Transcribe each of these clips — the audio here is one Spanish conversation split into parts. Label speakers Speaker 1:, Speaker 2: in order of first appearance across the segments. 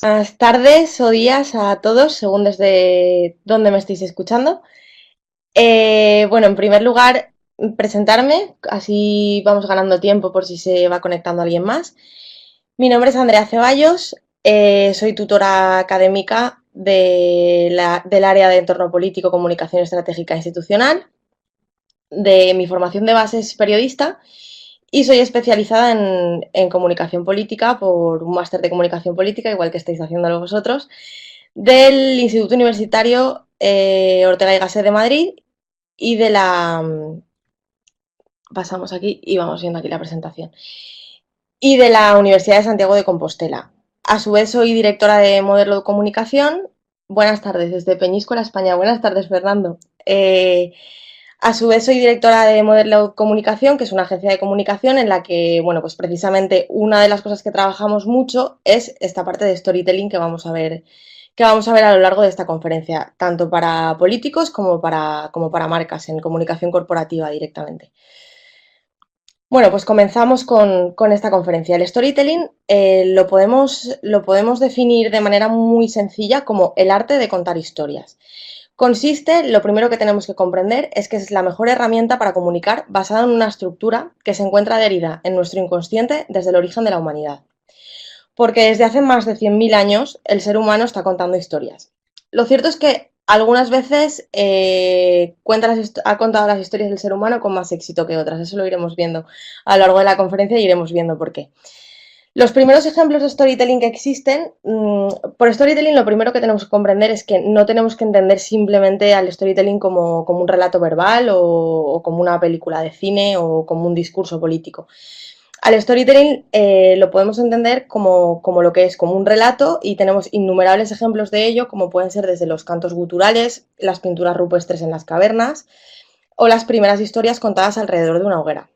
Speaker 1: Buenas tardes o días a todos, según desde dónde me estéis escuchando. Bueno, en primer lugar, presentarme, así vamos ganando tiempo por si se va conectando alguien más. Mi nombre es Andrea Ceballos, soy tutora académica del área de entorno político, comunicación estratégica e institucional. De mi formación de base es periodista y soy especializada en comunicación política por un máster de comunicación política, igual que estáis haciéndolo vosotros, del Instituto Universitario Ortega y Gasset de Madrid y de la... Pasamos aquí y vamos viendo aquí la presentación. Y de la Universidad de Santiago de Compostela. A su vez soy directora de Modelo de Comunicación. Buenas tardes, desde Peñíscola, España. Buenas tardes, Fernando. A su vez soy directora de Modelo Comunicación, que es una agencia de comunicación en la que, bueno, pues precisamente una de las cosas que trabajamos mucho es esta parte de storytelling que vamos a ver a lo largo de esta conferencia, tanto para políticos como para marcas en comunicación corporativa directamente. Bueno, pues comenzamos con esta conferencia. El storytelling lo podemos definir de manera muy sencilla como el arte de contar historias. Consiste, lo primero que tenemos que comprender es que es la mejor herramienta para comunicar basada en una estructura que se encuentra adherida en nuestro inconsciente desde el origen de la humanidad. Porque desde hace más de 100.000 años el ser humano está contando historias. Lo cierto es que algunas veces ha contado las historias del ser humano con más éxito que otras. Eso lo iremos viendo a lo largo de la conferencia y iremos viendo por qué. Los primeros ejemplos de storytelling que existen, por storytelling lo primero que tenemos que comprender es que no tenemos que entender simplemente al storytelling como un relato verbal o como una película de cine o como un discurso político. Al storytelling lo podemos entender como lo que es, como un relato, y tenemos innumerables ejemplos de ello, como pueden ser desde los cantos guturales, las pinturas rupestres en las cavernas o las primeras historias contadas alrededor de una hoguera.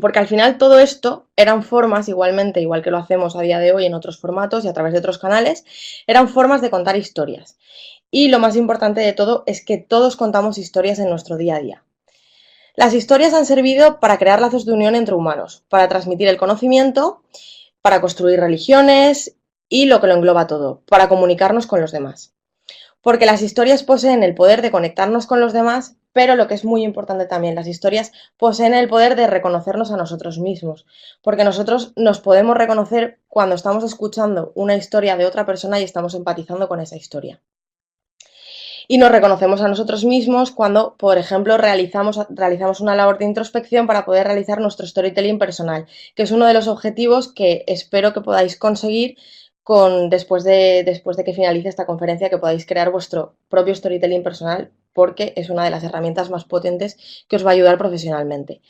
Speaker 1: Porque al final todo esto eran formas, igualmente, igual que lo hacemos a día de hoy en otros formatos y a través de otros canales, eran formas de contar historias. Y lo más importante de todo es que todos contamos historias en nuestro día a día. Las historias han servido para crear lazos de unión entre humanos, para transmitir el conocimiento, para construir religiones y lo que lo engloba todo, para comunicarnos con los demás. Porque las historias poseen el poder de conectarnos con los demás, pero lo que es muy importante también, las historias poseen el poder de reconocernos a nosotros mismos, porque nosotros nos podemos reconocer cuando estamos escuchando una historia de otra persona y estamos empatizando con esa historia. Y nos reconocemos a nosotros mismos cuando, por ejemplo, realizamos una labor de introspección para poder realizar nuestro storytelling personal, que es uno de los objetivos que espero que podáis conseguir después de que finalice esta conferencia, que podáis crear vuestro propio storytelling personal, porque es una de las herramientas más potentes que os va a ayudar profesionalmente.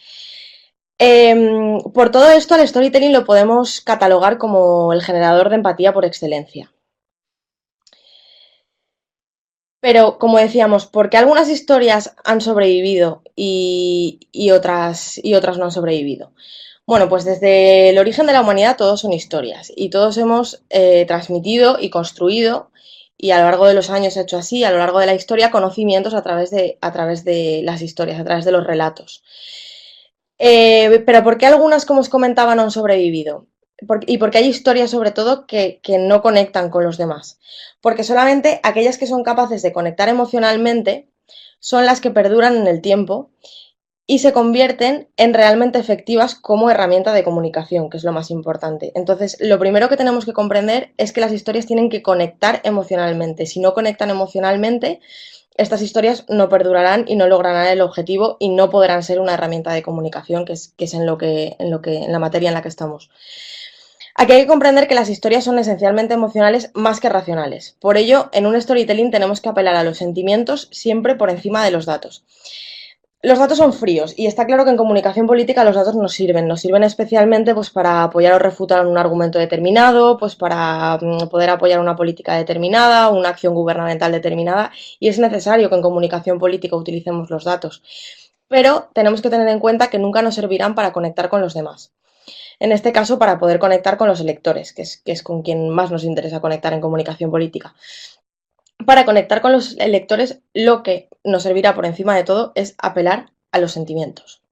Speaker 1: Por todo esto, al storytelling lo podemos catalogar como el generador de empatía por excelencia. Pero, como decíamos, ¿por qué algunas historias han sobrevivido y otras no han sobrevivido? Bueno, pues desde el origen de la humanidad todos son historias y todos hemos transmitido y construido, y a lo largo de los años hecho así, a lo largo de la historia, conocimientos a través de las historias, a través de los relatos. Pero ¿por qué algunas, como os comentaba, no han sobrevivido? Y porque hay historias, sobre todo, que no conectan con los demás. Porque solamente aquellas que son capaces de conectar emocionalmente son las que perduran en el tiempo y se convierten en realmente efectivas como herramienta de comunicación, que es lo más importante. Entonces, lo primero que tenemos que comprender es que las historias tienen que conectar emocionalmente. Si no conectan emocionalmente, estas historias no perdurarán y no lograrán el objetivo y no podrán ser una herramienta de comunicación, que es en la materia en la que estamos. Aquí hay que comprender que las historias son esencialmente emocionales más que racionales. Por ello, en un storytelling tenemos que apelar a los sentimientos siempre por encima de los datos. Los datos son fríos y está claro que en comunicación política los datos nos sirven especialmente pues para apoyar o refutar un argumento determinado, pues para poder apoyar una política determinada, una acción gubernamental determinada, y es necesario que en comunicación política utilicemos los datos. Pero tenemos que tener en cuenta que nunca nos servirán para conectar con los demás. En este caso, para poder conectar con los electores, que es con quien más nos interesa conectar en comunicación política. Para conectar con los electores, lo que nos servirá por encima de todo es apelar a los sentimientos.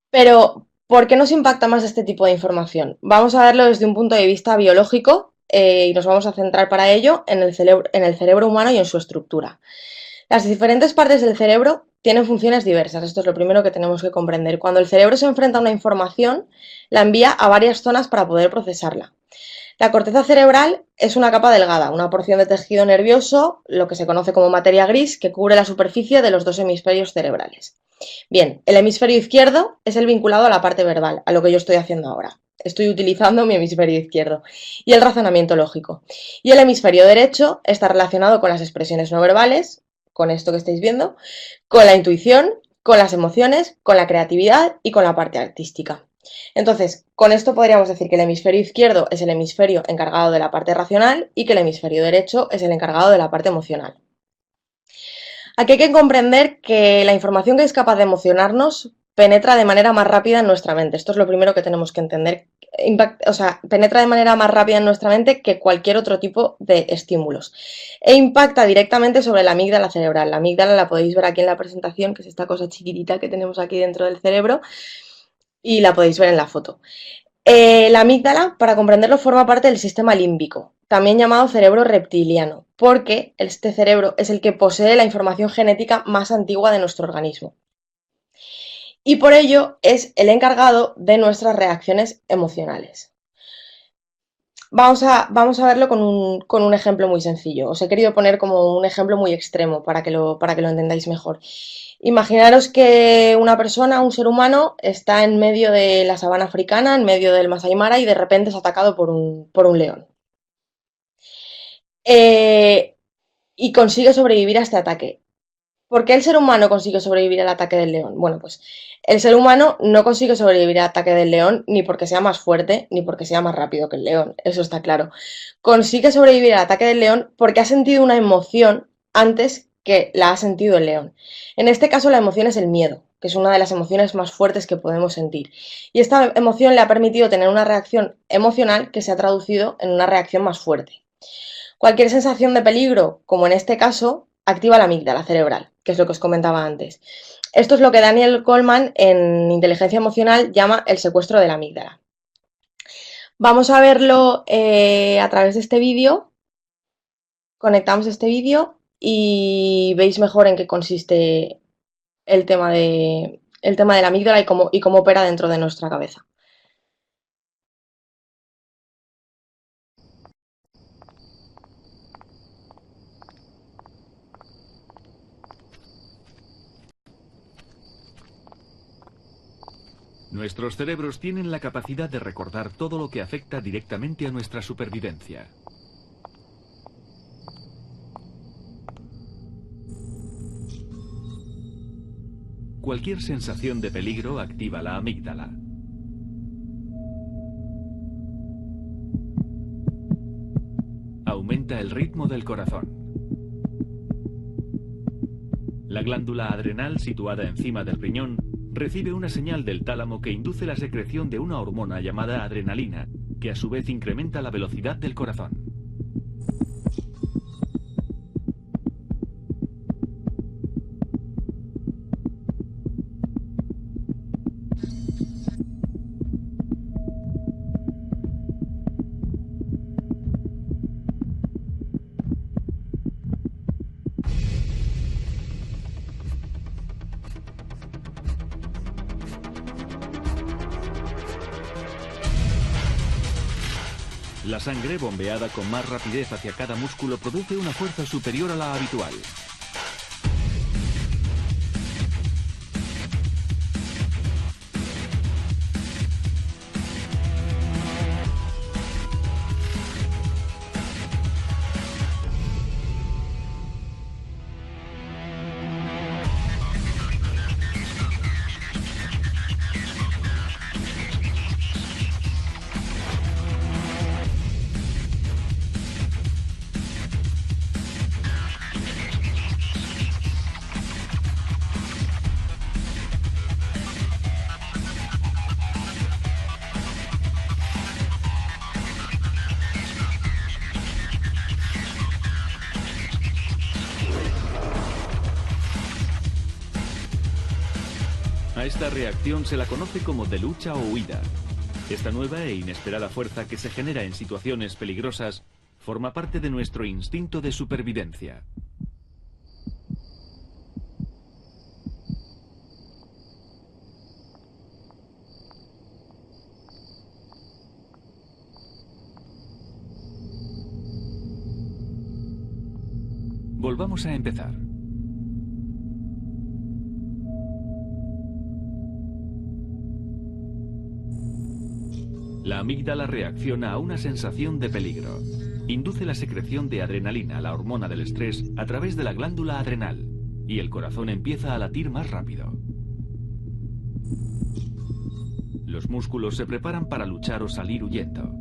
Speaker 1: Pero, ¿Por qué nos impacta más este tipo de información? Vamos a verlo desde un punto de vista biológico y nos vamos a centrar para ello en el cerebro humano y en su estructura. Las diferentes partes del cerebro tienen funciones diversas, esto es lo primero que tenemos que comprender. Cuando el cerebro se enfrenta a una información, la envía a varias zonas para poder procesarla. La corteza cerebral es una capa delgada, una porción de tejido nervioso, lo que se conoce como materia gris, que cubre la superficie de los dos hemisferios cerebrales. Bien, el hemisferio izquierdo es el vinculado a la parte verbal, a lo que yo estoy haciendo ahora. Estoy utilizando mi hemisferio izquierdo y el razonamiento lógico. Y el hemisferio derecho está relacionado con las expresiones no verbales, con esto que estáis viendo, con la intuición, con las emociones, con la creatividad y con la parte artística. Entonces, con esto podríamos decir que el hemisferio izquierdo es el hemisferio encargado de la parte racional y que el hemisferio derecho es el encargado de la parte emocional. Aquí hay que comprender que la información que es capaz de emocionarnos penetra de manera más rápida en nuestra mente. Esto es lo primero que tenemos que entender. Penetra de manera más rápida en nuestra mente que cualquier otro tipo de estímulos. E impacta directamente sobre la amígdala cerebral. La amígdala la podéis ver aquí en la presentación, que es esta cosa chiquitita que tenemos aquí dentro del cerebro, y la podéis ver en la foto. La amígdala, para comprenderlo, forma parte del sistema límbico, también llamado cerebro reptiliano, porque este cerebro es el que posee la información genética más antigua de nuestro organismo. Y por ello es el encargado de nuestras reacciones emocionales. Vamos a verlo con un ejemplo muy sencillo. Os he querido poner como un ejemplo muy extremo para que lo entendáis mejor. Imaginaros que una persona, un ser humano, está en medio de la sabana africana, en medio del Masai Mara, y de repente es atacado por un león. Y consigue sobrevivir a este ataque. ¿Por qué el ser humano consigue sobrevivir al ataque del león? Bueno, pues el ser humano no consigue sobrevivir al ataque del león ni porque sea más fuerte ni porque sea más rápido que el león, eso está claro. Consigue sobrevivir al ataque del león porque ha sentido una emoción antes que la ha sentido el león. En este caso la emoción es el miedo, que es una de las emociones más fuertes que podemos sentir. Y esta emoción le ha permitido tener una reacción emocional que se ha traducido en una reacción más fuerte. Cualquier sensación de peligro, como en este caso, activa la amígdala cerebral, que es lo que os comentaba antes. Esto es lo que Daniel Goleman en inteligencia emocional llama el secuestro de la amígdala. Vamos a verlo a través de este vídeo. Conectamos este vídeo y veis mejor en qué consiste el tema de la amígdala y cómo opera dentro de nuestra cabeza.
Speaker 2: Nuestros cerebros tienen la capacidad de recordar todo lo que afecta directamente a nuestra supervivencia. Cualquier sensación de peligro activa la amígdala. Aumenta el ritmo del corazón. La glándula adrenal, situada encima del riñón, recibe una señal del tálamo que induce la secreción de una hormona llamada adrenalina, que a su vez incrementa la velocidad del corazón. La sangre, bombeada con más rapidez hacia cada músculo, produce una fuerza superior a la habitual. esta reacción se la conoce como de lucha o huida. Esta nueva e inesperada fuerza que se genera en situaciones peligrosas forma parte de nuestro instinto de supervivencia. Volvamos a empezar. La amígdala reacciona a una sensación de peligro. Induce la secreción de adrenalina, la hormona del estrés, a través de la glándula adrenal, y el corazón empieza a latir más rápido. Los músculos se preparan para luchar o salir huyendo.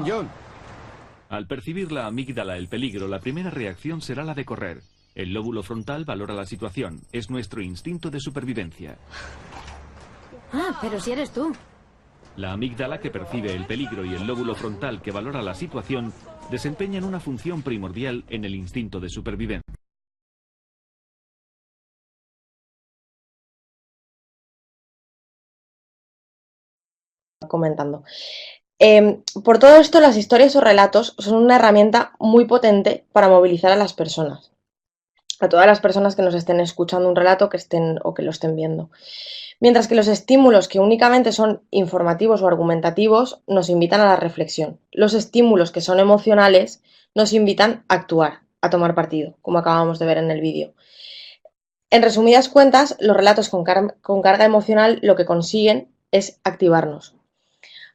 Speaker 3: John.
Speaker 2: Al percibir la amígdala el peligro, la primera reacción será la de correr. El lóbulo frontal valora la situación. Es nuestro instinto de supervivencia.
Speaker 4: Ah, pero si eres tú.
Speaker 2: La amígdala, que percibe el peligro, y el lóbulo frontal, que valora la situación, desempeñan una función primordial en el instinto de supervivencia.
Speaker 1: Comentando. Por todo esto, las historias o relatos son una herramienta muy potente para movilizar a las personas, a todas las personas que nos estén escuchando un relato o que lo estén viendo. Mientras que los estímulos que únicamente son informativos o argumentativos nos invitan a la reflexión. Los estímulos que son emocionales nos invitan a actuar, a tomar partido, como acabamos de ver en el vídeo. En resumidas cuentas, los relatos con carga emocional lo que consiguen es activarnos.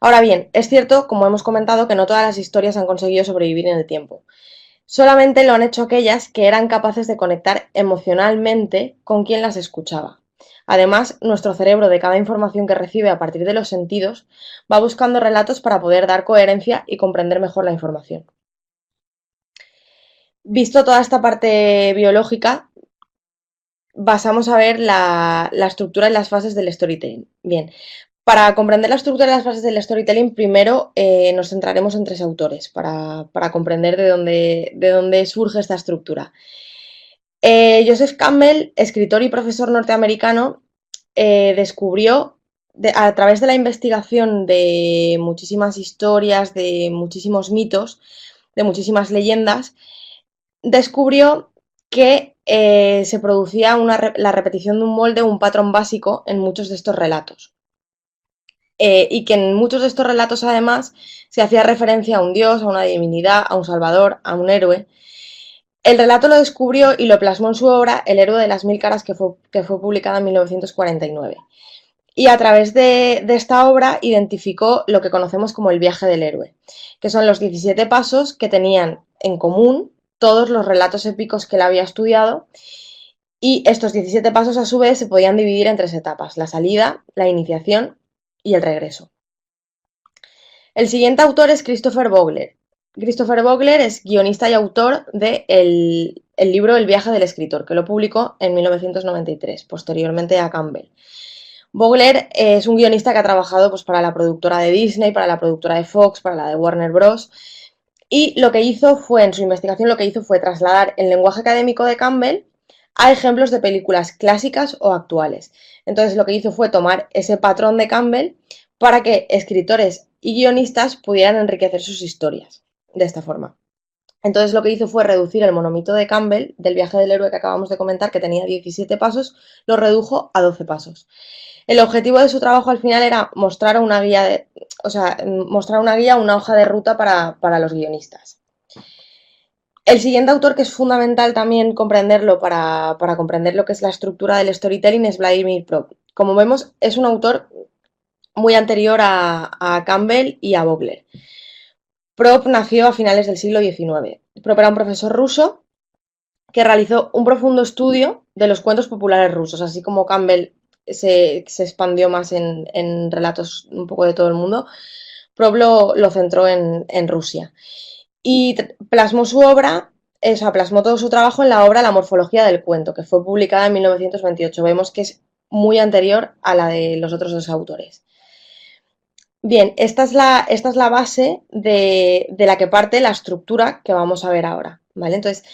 Speaker 1: Ahora bien, es cierto, como hemos comentado, que no todas las historias han conseguido sobrevivir en el tiempo. Solamente lo han hecho aquellas que eran capaces de conectar emocionalmente con quien las escuchaba. Además, nuestro cerebro, de cada información que recibe a partir de los sentidos, va buscando relatos para poder dar coherencia y comprender mejor la información. Visto toda esta parte biológica, pasamos a ver la estructura y las fases del storytelling. Bien, para comprender la estructura y las fases del storytelling, primero nos centraremos en tres autores para comprender de dónde surge esta estructura. Joseph Campbell, escritor y profesor norteamericano, descubrió, a través de la investigación de muchísimas historias, de muchísimos mitos, de muchísimas leyendas, descubrió que se producía la repetición de un molde o un patrón básico en muchos de estos relatos. Y que en muchos de estos relatos, además, se hacía referencia a un dios, a una divinidad, a un salvador, a un héroe. El relato lo descubrió y lo plasmó en su obra El héroe de las mil caras, que fue publicada en 1949. Y a través de esta obra identificó lo que conocemos como el viaje del héroe, que son los 17 pasos que tenían en común todos los relatos épicos que él había estudiado, y estos 17 pasos a su vez se podían dividir en tres etapas: la salida, la iniciación y el regreso. El siguiente autor es Christopher Vogler. Christopher Vogler es guionista y autor del libro El viaje del escritor, que lo publicó en 1993, posteriormente a Campbell. Vogler es un guionista que ha trabajado pues, para la productora de Disney, para la productora de Fox, para la de Warner Bros. Y lo que hizo fue, en su investigación, trasladar el lenguaje académico de Campbell a ejemplos de películas clásicas o actuales. Entonces lo que hizo fue tomar ese patrón de Campbell para que escritores y guionistas pudieran enriquecer sus historias de esta forma. Entonces lo que hizo fue reducir el monomito de Campbell, del viaje del héroe que acabamos de comentar, que tenía 17 pasos, lo redujo a 12 pasos. El objetivo de su trabajo al final era mostrar una guía, una hoja de ruta para los guionistas. El siguiente autor, que es fundamental también comprenderlo para comprender lo que es la estructura del storytelling, es Vladimir Prop. Como vemos, es un autor muy anterior a Campbell y a Vogler. Prop nació a finales del siglo XIX. Prop era un profesor ruso que realizó un profundo estudio de los cuentos populares rusos, así como Campbell se expandió más en relatos un poco de todo el mundo. Prop lo centró en Rusia. Y plasmó todo su trabajo en la obra La morfología del cuento, que fue publicada en 1928. Vemos que es muy anterior a la de los otros dos autores. Bien, esta es la base de la que parte la estructura que vamos a ver ahora, ¿vale? Entonces,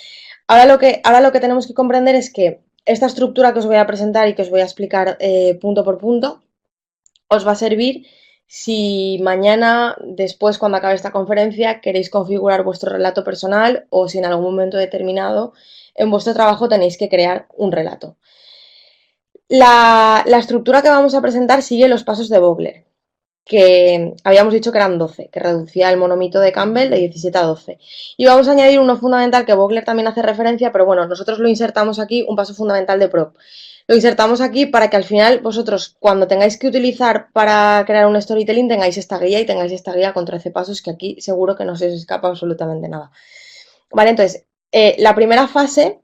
Speaker 1: ahora lo que tenemos que comprender es que esta estructura que os voy a presentar y que os voy a explicar punto por punto, os va a servir si mañana, después, cuando acabe esta conferencia, queréis configurar vuestro relato personal o si en algún momento determinado en vuestro trabajo tenéis que crear un relato. La estructura que vamos a presentar sigue los pasos de Vogler, que habíamos dicho que eran 12, que reducía el monomito de Campbell de 17 a 12. Y vamos a añadir uno fundamental que Vogler también hace referencia, pero bueno, nosotros lo insertamos aquí, un paso fundamental de Prop. Lo insertamos aquí para que al final vosotros, cuando tengáis que utilizar para crear un storytelling, tengáis esta guía y tengáis esta guía con 13 pasos, que aquí seguro que no se os escapa absolutamente nada. Vale, entonces, la primera fase,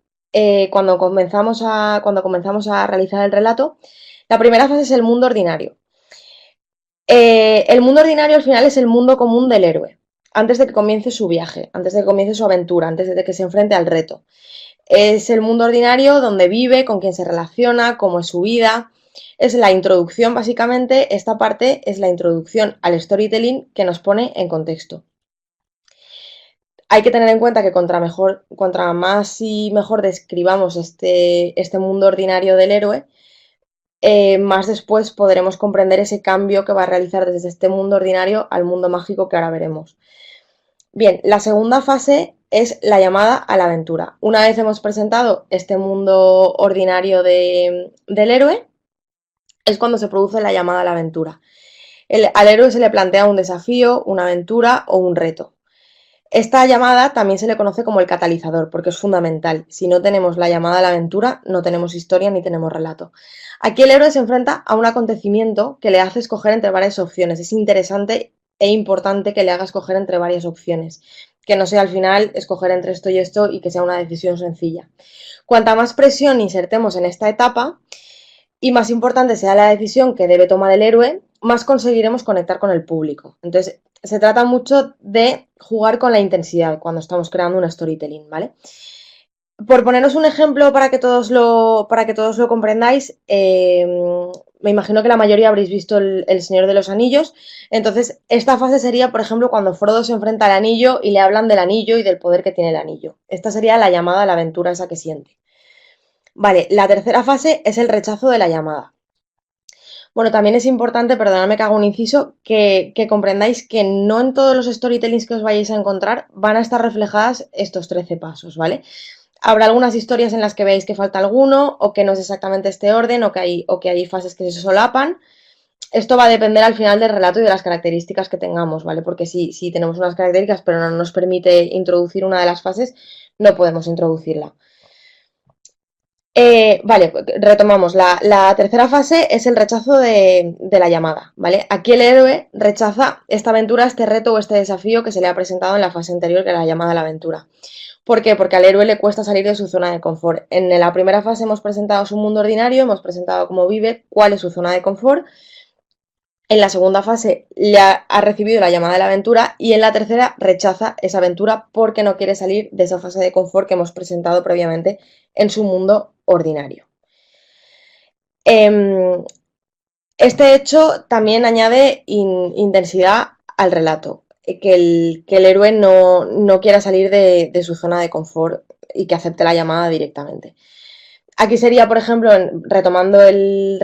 Speaker 1: cuando comenzamos a realizar el relato, la primera fase es el mundo ordinario. El mundo ordinario al final es el mundo común del héroe, antes de que comience su viaje, antes de que comience su aventura, antes de que se enfrente al reto. Es el mundo ordinario donde vive, con quién se relaciona, cómo es su vida. Es la introducción, básicamente, esta parte es la introducción al storytelling que nos pone en contexto. Hay que tener en cuenta que contra más y mejor describamos este mundo ordinario del héroe, más después podremos comprender ese cambio que va a realizar desde este mundo ordinario al mundo mágico que ahora veremos. Bien, la segunda fase es la llamada a la aventura. Una vez hemos presentado este mundo ordinario del héroe, es cuando se produce la llamada a la aventura. Al héroe se le plantea un desafío, una aventura o un reto. Esta llamada también se le conoce como el catalizador, porque es fundamental. Si no tenemos la llamada a la aventura, no tenemos historia ni tenemos relato. Aquí el héroe se enfrenta a un acontecimiento que le hace escoger entre varias opciones. Es interesante e importante que le haga escoger entre varias opciones, que no sea al final escoger entre esto y esto y que sea una decisión sencilla. Cuanta más presión insertemos en esta etapa y más importante sea la decisión que debe tomar el héroe, más conseguiremos conectar con el público. Entonces, se trata mucho de jugar con la intensidad cuando estamos creando un storytelling, ¿vale? Por poneros un ejemplo para que todos lo comprendáis, me imagino que la mayoría habréis visto el Señor de los Anillos. Entonces, esta fase sería, por ejemplo, cuando Frodo se enfrenta al anillo y le hablan del anillo y del poder que tiene el anillo. Esta sería la llamada a la aventura esa que siente. Vale, la tercera fase es el rechazo de la llamada. Bueno, también es importante, perdonadme que haga un inciso, que comprendáis que no en todos los storytellings que os vayáis a encontrar van a estar reflejadas estos 13 pasos, ¿vale? Habrá algunas historias en las que veáis que falta alguno, o que no es exactamente este orden, o que hay fases que se solapan. Esto va a depender al final del relato y de las características que tengamos, ¿vale? Porque si tenemos unas características pero no nos permite introducir una de las fases, no podemos introducirla. Vale, retomamos. La tercera fase es el rechazo de la llamada, ¿vale? Aquí el héroe rechaza esta aventura, este reto o este desafío que se le ha presentado en la fase anterior, que era la llamada a la aventura. ¿Por qué? Porque al héroe le cuesta salir de su zona de confort. En la primera fase hemos presentado su mundo ordinario, hemos presentado cómo vive, cuál es su zona de confort. En la segunda fase ha recibido la llamada de la aventura y en la tercera rechaza esa aventura porque no quiere salir de esa fase de confort que hemos presentado previamente en su mundo ordinario. Este hecho también añade intensidad al relato, que el héroe no quiera salir de su zona de confort y que acepte la llamada directamente. Aquí sería, por ejemplo, retomando el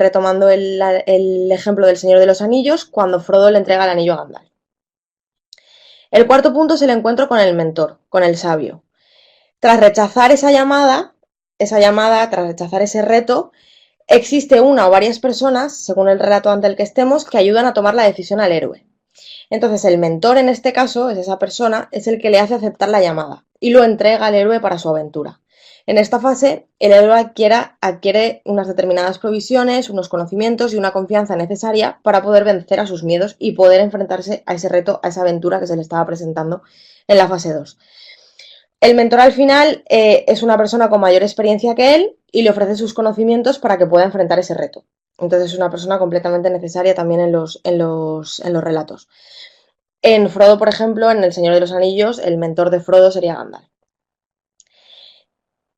Speaker 1: ejemplo del Señor de los Anillos, cuando Frodo le entrega el anillo a Gandalf. El cuarto punto es el encuentro con el mentor, con el sabio. Tras rechazar esa llamada, tras rechazar ese reto, existe una o varias personas, según el relato ante el que estemos, que ayudan a tomar la decisión al héroe. Entonces, el mentor en este caso, es esa persona, es el que le hace aceptar la llamada y lo entrega al héroe para su aventura. En esta fase, el héroe adquiere unas determinadas provisiones, unos conocimientos y una confianza necesaria para poder vencer a sus miedos y poder enfrentarse a ese reto, a esa aventura que se le estaba presentando en la fase 2. El mentor al final es una persona con mayor experiencia que él y le ofrece sus conocimientos para que pueda enfrentar ese reto. Entonces es una persona completamente necesaria también en los relatos. En Frodo, por ejemplo, en El Señor de los Anillos, el mentor de Frodo sería Gandalf.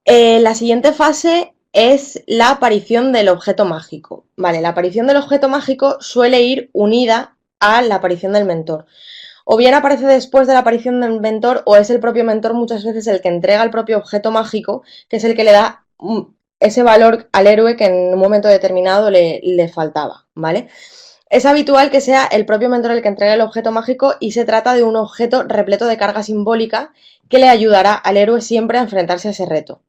Speaker 1: La siguiente fase es la aparición del objeto mágico. Vale, la aparición del objeto mágico suele ir unida a la aparición del mentor. O bien aparece después de la aparición del mentor, o es el propio mentor muchas veces el que entrega el propio objeto mágico, que es el que le da ese valor al héroe que en un momento determinado le faltaba, ¿vale? Es habitual que sea el propio mentor el que entregue el objeto mágico y se trata de un objeto repleto de carga simbólica que le ayudará al héroe siempre a enfrentarse a ese reto.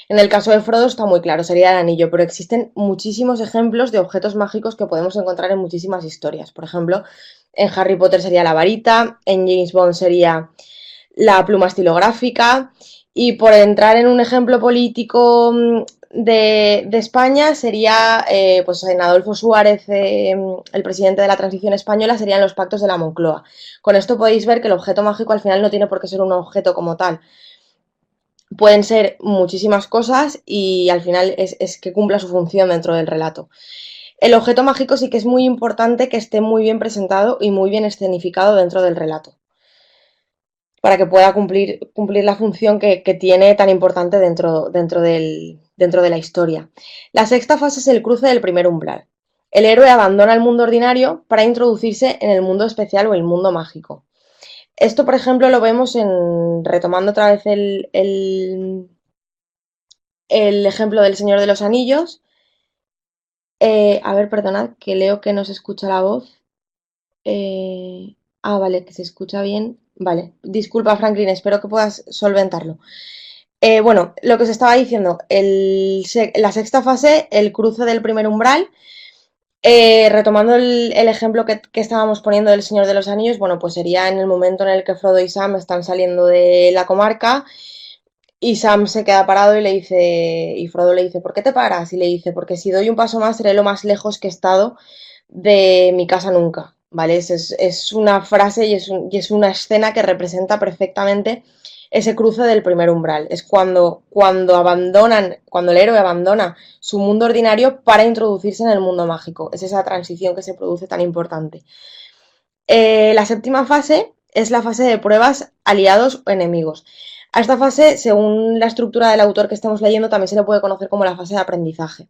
Speaker 1: En el caso de Frodo está muy claro, sería el anillo, pero existen muchísimos ejemplos de objetos mágicos que podemos encontrar en muchísimas historias. Por ejemplo, en Harry Potter sería la varita, en James Bond sería la pluma estilográfica, y por entrar en un ejemplo político de España sería, pues en Adolfo Suárez, el presidente de la transición española, serían los pactos de la Moncloa. Con esto podéis ver que el objeto mágico al final no tiene por qué ser un objeto como tal. Pueden ser muchísimas cosas y al final es que cumpla su función dentro del relato. El objeto mágico sí que es muy importante que esté muy bien presentado y muy bien escenificado dentro del relato, para que pueda cumplir la función que tiene tan importante dentro de la historia. La sexta fase es el cruce del primer umbral. El héroe abandona el mundo ordinario para introducirse en el mundo especial o el mundo mágico. Esto, por ejemplo, lo vemos retomando otra vez el ejemplo del Señor de los Anillos. A ver, perdonad, que leo que no se escucha la voz. Vale, que se escucha bien. Vale, disculpa, Franklin, espero que puedas solventarlo. Bueno, lo que os estaba diciendo, la sexta fase, el cruce del primer umbral. Retomando el ejemplo que estábamos poniendo del Señor de los Anillos, bueno, pues sería en el momento en el que Frodo y Sam están saliendo de la comarca y Sam se queda parado y Frodo le dice, ¿por qué te paras? Y le dice, porque si doy un paso más seré lo más lejos que he estado de mi casa nunca, ¿vale? Es una frase y es una escena que representa perfectamente ese cruce del primer umbral. Es cuando el héroe abandona su mundo ordinario para introducirse en el mundo mágico. Es esa transición que se produce tan importante. La séptima fase es la fase de pruebas, aliados o enemigos. A esta fase, según la estructura del autor que estamos leyendo, también se le puede conocer como la fase de aprendizaje.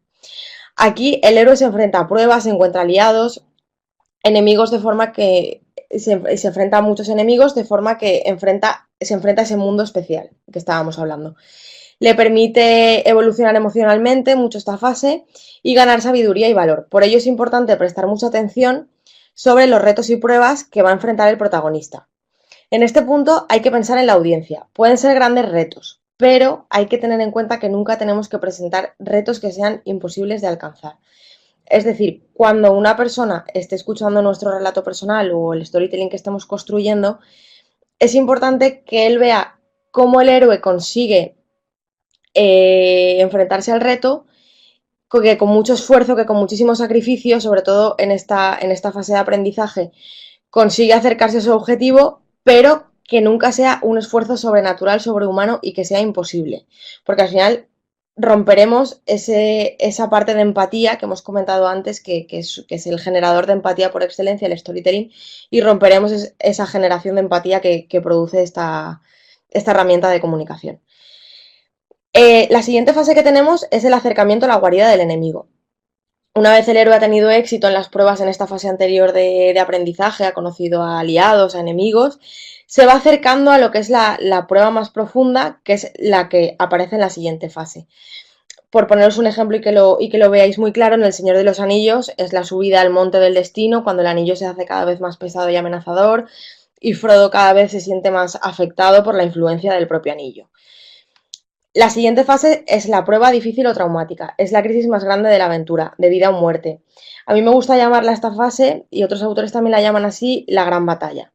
Speaker 1: Aquí el héroe se enfrenta a pruebas, se encuentra aliados, enemigos, de forma que se enfrenta a muchos enemigos, de forma que se enfrenta a ese mundo especial que estábamos hablando. Le permite evolucionar emocionalmente mucho esta fase y ganar sabiduría y valor. Por ello es importante prestar mucha atención sobre los retos y pruebas que va a enfrentar el protagonista. En este punto hay que pensar en la audiencia. Pueden ser grandes retos, pero hay que tener en cuenta que nunca tenemos que presentar retos que sean imposibles de alcanzar. Es decir, cuando una persona esté escuchando nuestro relato personal o el storytelling que estemos construyendo, es importante que él vea cómo el héroe consigue enfrentarse al reto, que con mucho esfuerzo, que con muchísimo sacrificio, sobre todo en esta fase de aprendizaje, consigue acercarse a su objetivo, pero que nunca sea un esfuerzo sobrenatural, sobrehumano y que sea imposible. Porque al final romperemos esa parte de empatía que hemos comentado antes, que es el generador de empatía por excelencia, el storytelling, y romperemos esa generación de empatía que produce esta herramienta de comunicación. La siguiente fase que tenemos es el acercamiento a la guarida del enemigo. Una vez el héroe ha tenido éxito en las pruebas en esta fase anterior de aprendizaje, ha conocido a aliados, a enemigos, se va acercando a lo que es la prueba más profunda, que es la que aparece en la siguiente fase. Por poneros un ejemplo y que lo veáis muy claro, en El Señor de los Anillos es la subida al monte del destino, cuando el anillo se hace cada vez más pesado y amenazador, y Frodo cada vez se siente más afectado por la influencia del propio anillo. La siguiente fase es la prueba difícil o traumática. Es la crisis más grande de la aventura, de vida o muerte. A mí me gusta llamarla esta fase, y otros autores también la llaman así, la gran batalla.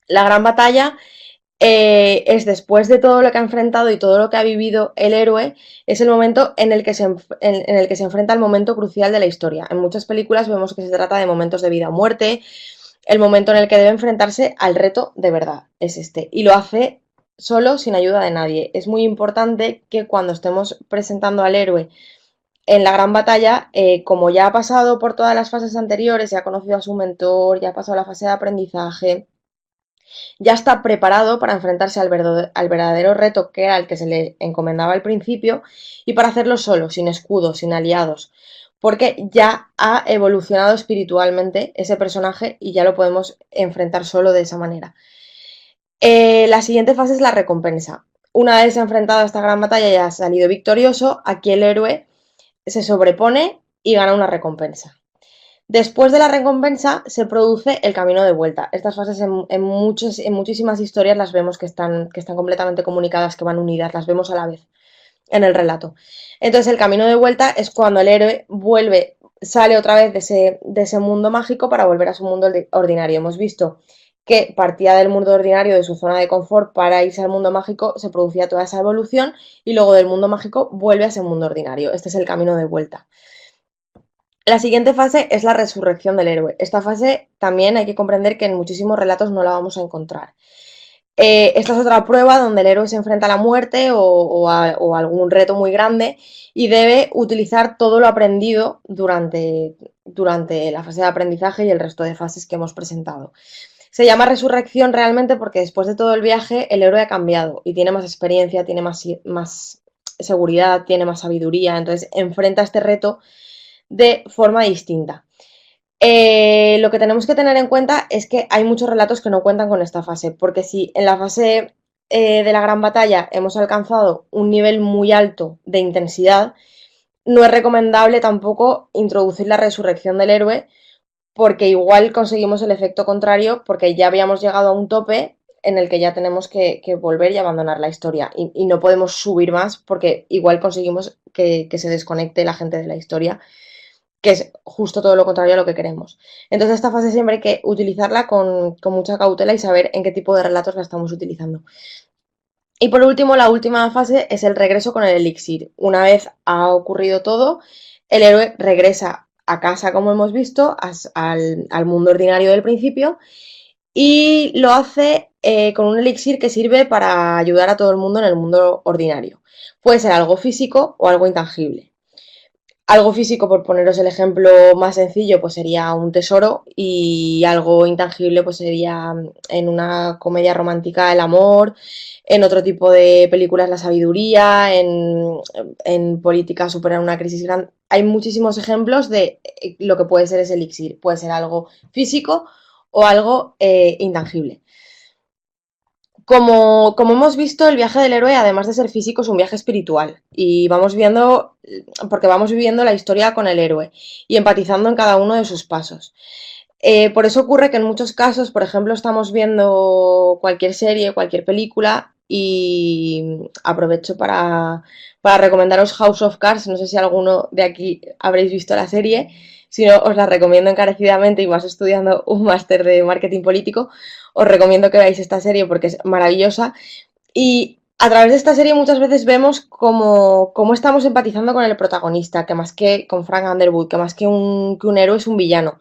Speaker 1: La gran batalla es después de todo lo que ha enfrentado y todo lo que ha vivido el héroe, es el momento en el que se enfrenta al momento crucial de la historia. En muchas películas vemos que se trata de momentos de vida o muerte, el momento en el que debe enfrentarse al reto de verdad es este, y lo hace solo, sin ayuda de nadie. Es muy importante que cuando estemos presentando al héroe en la gran batalla, como ya ha pasado por todas las fases anteriores, ya ha conocido a su mentor, ya ha pasado la fase de aprendizaje, ya está preparado para enfrentarse al verdadero reto que era el que se le encomendaba al principio, y para hacerlo solo, sin escudo, sin aliados, porque ya ha evolucionado espiritualmente ese personaje y ya lo podemos enfrentar solo de esa manera. La siguiente fase es la recompensa. Una vez enfrentado a esta gran batalla y ha salido victorioso, aquí el héroe se sobrepone y gana una recompensa. Después de la recompensa se produce el camino de vuelta. Estas fases en muchísimas historias las vemos que están completamente comunicadas, que van unidas, las vemos a la vez en el relato. Entonces el camino de vuelta es cuando el héroe vuelve, sale otra vez de ese mundo mágico para volver a su mundo ordinario. Hemos visto que partía del mundo ordinario, de su zona de confort, para irse al mundo mágico, se producía toda esa evolución y luego del mundo mágico vuelve a ese mundo ordinario. Este es el camino de vuelta. La siguiente fase es la resurrección del héroe. Esta fase también hay que comprender que en muchísimos relatos no la vamos a encontrar. Esta es otra prueba donde el héroe se enfrenta a la muerte o a algún reto muy grande y debe utilizar todo lo aprendido durante la fase de aprendizaje y el resto de fases que hemos presentado. Se llama resurrección realmente porque después de todo el viaje el héroe ha cambiado y tiene más experiencia, tiene más seguridad, tiene más sabiduría, entonces enfrenta este reto de forma distinta. Lo que tenemos que tener en cuenta es que hay muchos relatos que no cuentan con esta fase, porque si en la fase de la gran batalla hemos alcanzado un nivel muy alto de intensidad, no es recomendable tampoco introducir la resurrección del héroe, porque igual conseguimos el efecto contrario, porque ya habíamos llegado a un tope en el que ya tenemos que volver y abandonar la historia, y no podemos subir más porque igual conseguimos que se desconecte la gente de la historia, que es justo todo lo contrario a lo que queremos. Entonces esta fase siempre hay que utilizarla con mucha cautela y saber en qué tipo de relatos la estamos utilizando. Y por último, la última fase es el regreso con el elixir. Una vez ha ocurrido todo, el héroe regresa a casa, como hemos visto, al mundo ordinario del principio, y lo hace con un elixir que sirve para ayudar a todo el mundo en el mundo ordinario. Puede ser algo físico o algo intangible. Algo físico, por poneros el ejemplo más sencillo, pues sería un tesoro, y algo intangible pues sería en una comedia romántica el amor, en otro tipo de películas la sabiduría, en política superar una crisis grande. Hay muchísimos ejemplos de lo que puede ser ese elixir. Puede ser algo físico o algo intangible. Como hemos visto, el viaje del héroe, además de ser físico, es un viaje espiritual. Y porque vamos viviendo la historia con el héroe y empatizando en cada uno de sus pasos. Por eso ocurre que en muchos casos, por ejemplo, estamos viendo cualquier serie, cualquier película, y aprovecho para recomendaros House of Cards. No sé si alguno de aquí habréis visto la serie. Si no, os la recomiendo encarecidamente, y vas estudiando un máster de marketing político, os recomiendo que veáis esta serie porque es maravillosa. Y a través de esta serie muchas veces vemos cómo estamos empatizando con el protagonista, que más que con Frank Underwood, que más que un héroe es un villano.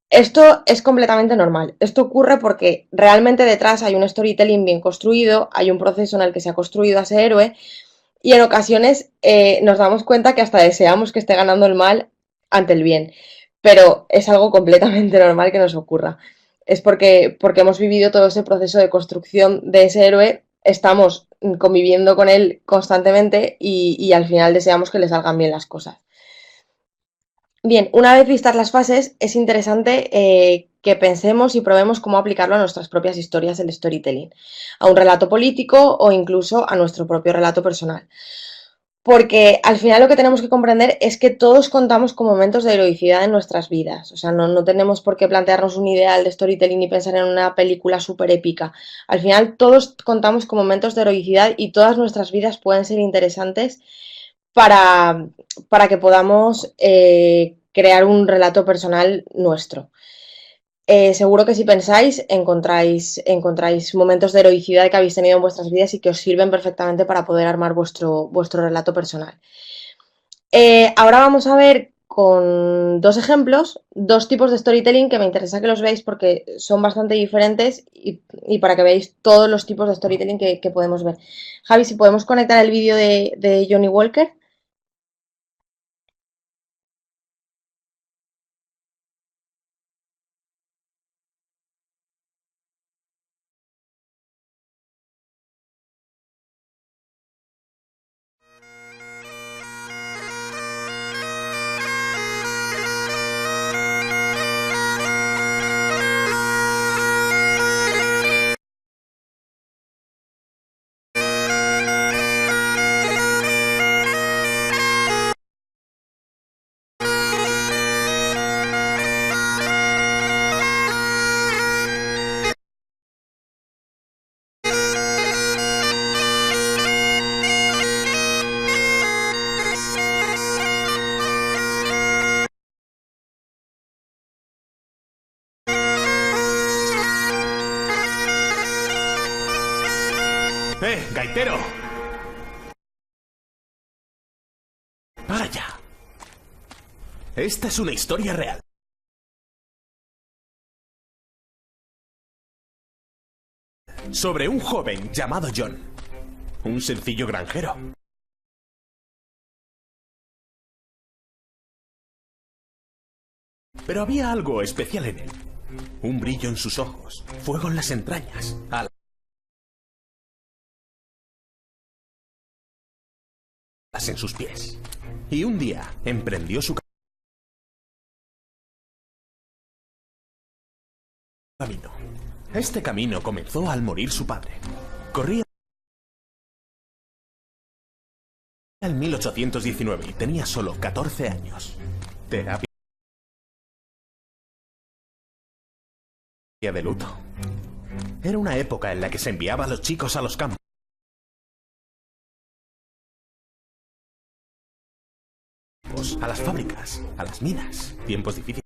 Speaker 1: Esto es completamente normal. Esto ocurre porque realmente detrás hay un storytelling bien construido, hay un proceso en el que se ha construido a ese héroe, y en ocasiones nos damos cuenta que hasta deseamos que esté ganando el mal ante el bien. Pero es algo completamente normal que nos ocurra. Es porque hemos vivido todo ese proceso de construcción de ese héroe, estamos conviviendo con él constantemente, y al final deseamos que le salgan bien las cosas. Bien, una vez vistas las fases, es interesante que pensemos y probemos cómo aplicarlo a nuestras propias historias del storytelling, a un relato político o incluso a nuestro propio relato personal. Porque al final lo que tenemos que comprender es que todos contamos con momentos de heroicidad en nuestras vidas. O sea, no tenemos por qué plantearnos un ideal de storytelling y pensar en una película súper épica. Al final todos contamos con momentos de heroicidad y todas nuestras vidas pueden ser interesantes para, para que podamos crear un relato personal nuestro. Seguro que si pensáis, encontráis momentos de heroicidad que habéis tenido en vuestras vidas y que os sirven perfectamente para poder armar vuestro relato personal. Ahora vamos a ver con dos ejemplos, dos tipos de storytelling que me interesa que los veáis porque son bastante diferentes, y para que veáis todos los tipos de storytelling que podemos ver. Javi, si podemos conectar el vídeo de Johnny Walker.
Speaker 3: gaitero! ¡Para ya! Esta es una historia real. Sobre un joven llamado John. Un sencillo granjero. Pero había algo especial en él. Un brillo en sus ojos, fuego en las entrañas, alas en sus pies. Y un día emprendió su camino. Este camino comenzó al morir su padre. Corría en 1819 y tenía solo 14 años. Terapia de luto. Era una época en la que se enviaba a los chicos a los campos, a las fábricas, a las minas. Tiempos difíciles.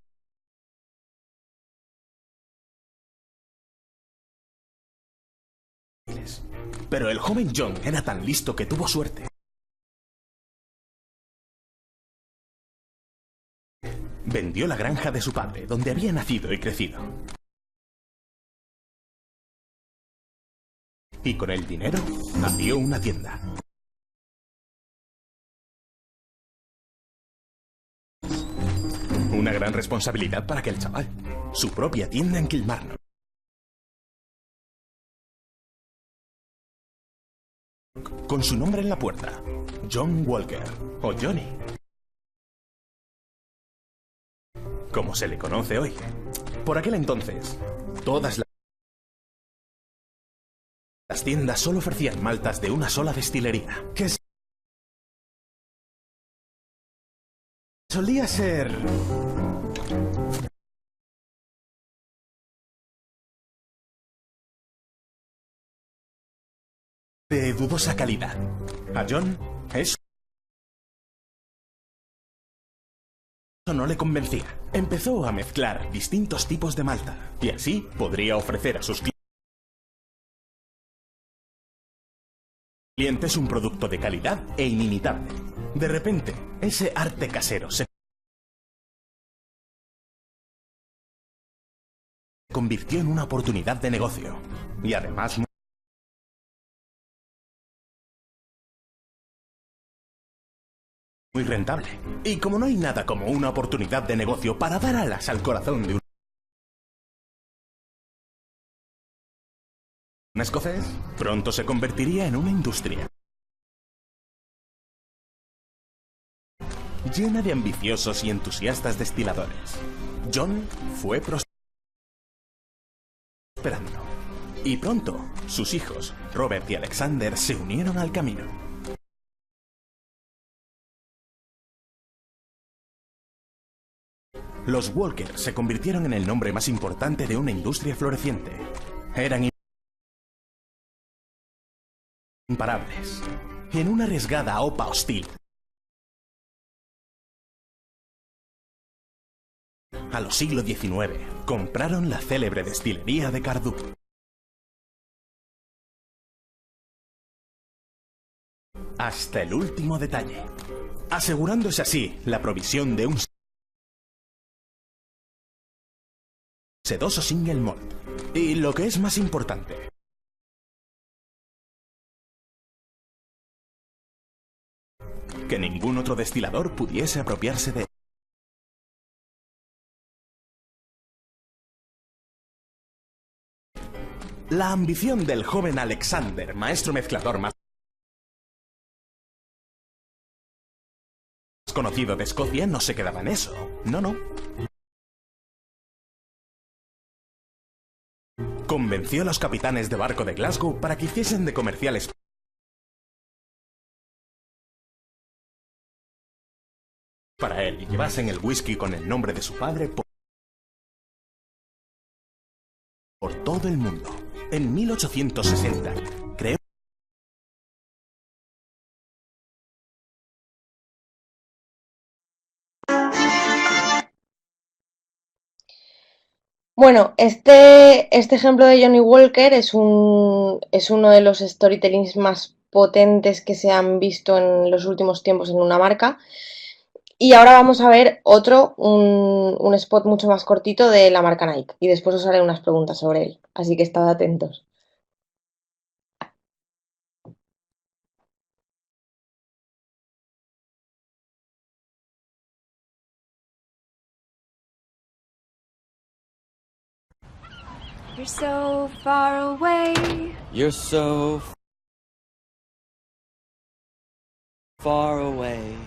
Speaker 3: Pero el joven John era tan listo que tuvo suerte. Vendió la granja de su padre, donde había nacido y crecido. Y con el dinero abrió una tienda. Una gran responsabilidad para aquel chaval. Su propia tienda en Kilmarnock. Con su nombre en la puerta. John Walker. O Johnny, como se le conoce hoy. Por aquel entonces, todas las tiendas solo ofrecían maltas de una sola destilería, que solía ser de dudosa calidad. A John eso no le convencía. Empezó a mezclar distintos tipos de malta y así podría ofrecer a sus clientes un producto de calidad e inimitable. De repente, ese arte casero se convirtió en una oportunidad de negocio y además muy rentable. Y como no hay nada como una oportunidad de negocio para dar alas al corazón de un escocés, pronto se convertiría en una industria llena de ambiciosos y entusiastas destiladores. John fue prosperando. Y pronto, sus hijos, Robert y Alexander, se unieron al camino. Los Walker se convirtieron en el nombre más importante de una industria floreciente. Eran imparables. En una arriesgada OPA hostil a los siglos XIX, compraron la célebre destilería de Cardup. Hasta el último detalle, asegurándose así la provisión de un sedoso single malt. Y lo que es más importante, que ningún otro destilador pudiese apropiarse de él. La ambición del joven Alexander, maestro mezclador más conocido de Escocia, no se quedaba en eso. No. Convenció a los capitanes de barco de Glasgow para que hiciesen de comerciales para él y llevasen el whisky con el nombre de su padre por todo el mundo. En 1860, creó
Speaker 1: Bueno, este ejemplo de Johnny Walker es uno de los storytellings más potentes que se han visto en los últimos tiempos en una marca. Y ahora vamos a ver otro, un spot mucho más cortito de la marca Nike. Y después os haré unas preguntas sobre él. Así que estad atentos.
Speaker 5: You're so far away.
Speaker 6: You're so far away.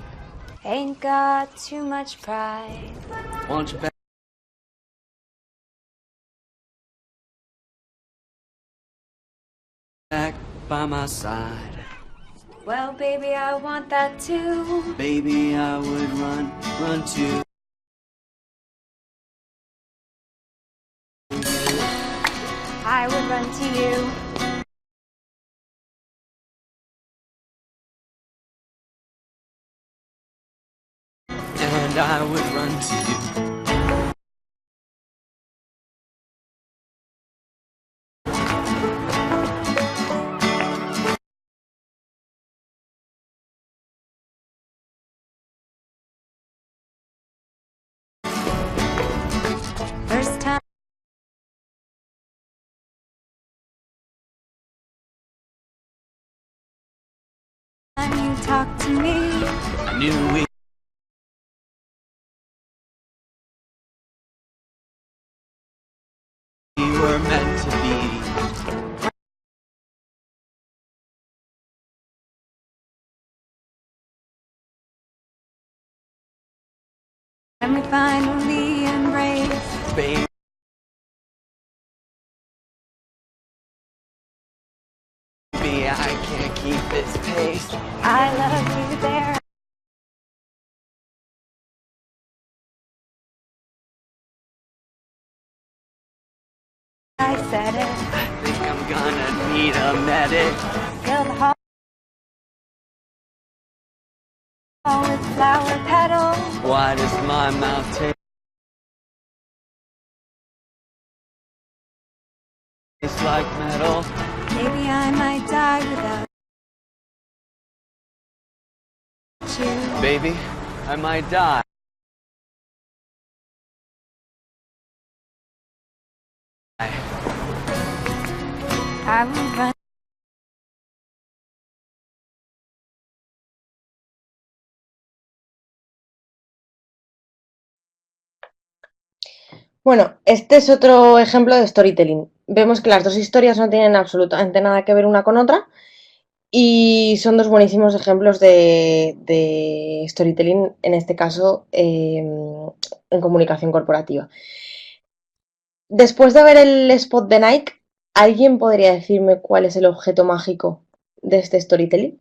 Speaker 5: Ain't got too much pride.
Speaker 6: Won't you back by my side?
Speaker 5: Well, baby, I want that too.
Speaker 6: Baby, I would run to.
Speaker 5: I would run to you.
Speaker 6: And I would run to you.
Speaker 5: First time. You talk to me.
Speaker 6: I knew we were meant to be.
Speaker 5: And we finally embrace.
Speaker 6: Baby, I can't keep this pace.
Speaker 5: I love you there. I said it.
Speaker 6: I think I'm gonna need a medic.
Speaker 5: Fill the hall with flower petals.
Speaker 6: Why does my mouth taste like metal?
Speaker 5: Maybe I might die without you.
Speaker 6: Baby, I might die.
Speaker 5: I will run.
Speaker 1: Bueno, este es otro ejemplo de storytelling. Vemos que las dos historias no tienen absolutamente nada que ver una con otra y son dos buenísimos ejemplos de storytelling, en este caso en comunicación corporativa. Después de ver el spot de Nike, ¿alguien podría decirme cuál es el objeto mágico de este storytelling?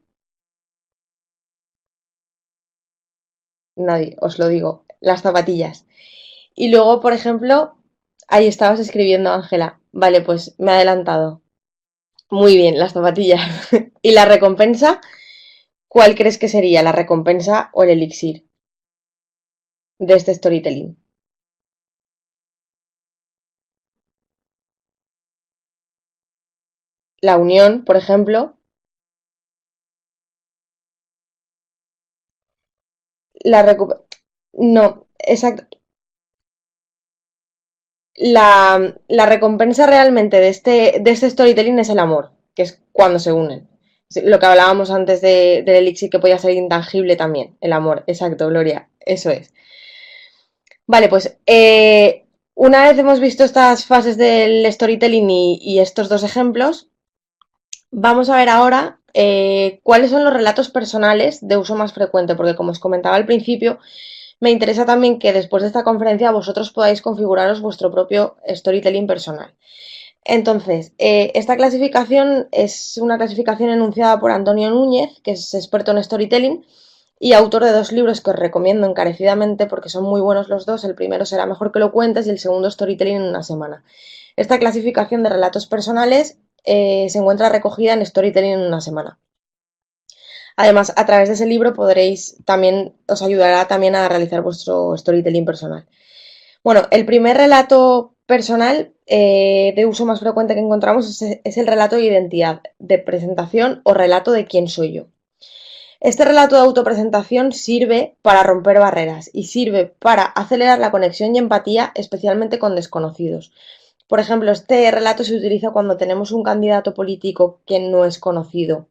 Speaker 1: Nadie, os lo digo, las zapatillas. Y luego, por ejemplo, ahí estabas escribiendo, Ángela. Vale, pues me he adelantado. Muy bien, las zapatillas. ¿Y la recompensa? ¿Cuál crees que sería la recompensa o el elixir de este storytelling? La unión, por ejemplo. La recu- No, exacto. La recompensa realmente de este storytelling es el amor, que es cuando se unen. Lo que hablábamos antes del elixir que podía ser intangible también, el amor, exacto, Gloria, eso es. Vale, pues una vez hemos visto estas fases del storytelling y estos dos ejemplos, vamos a ver ahora cuáles son los relatos personales de uso más frecuente, porque como os comentaba al principio, me interesa también que después de esta conferencia vosotros podáis configuraros vuestro propio storytelling personal. Entonces, esta clasificación es una clasificación enunciada por Antonio Núñez, que es experto en storytelling y autor de dos libros que os recomiendo encarecidamente porque son muy buenos los dos. El primero será Mejor que lo cuentes y el segundo Storytelling en una semana. Esta clasificación de relatos personales se encuentra recogida en Storytelling en una semana. Además, a través de ese libro podréis también, os ayudará también a realizar vuestro storytelling personal. Bueno, el primer relato personal de uso más frecuente que encontramos es el relato de identidad, de presentación o relato de quién soy yo. Este relato de autopresentación sirve para romper barreras y sirve para acelerar la conexión y empatía, especialmente con desconocidos. Por ejemplo, este relato se utiliza cuando tenemos un candidato político que no es conocido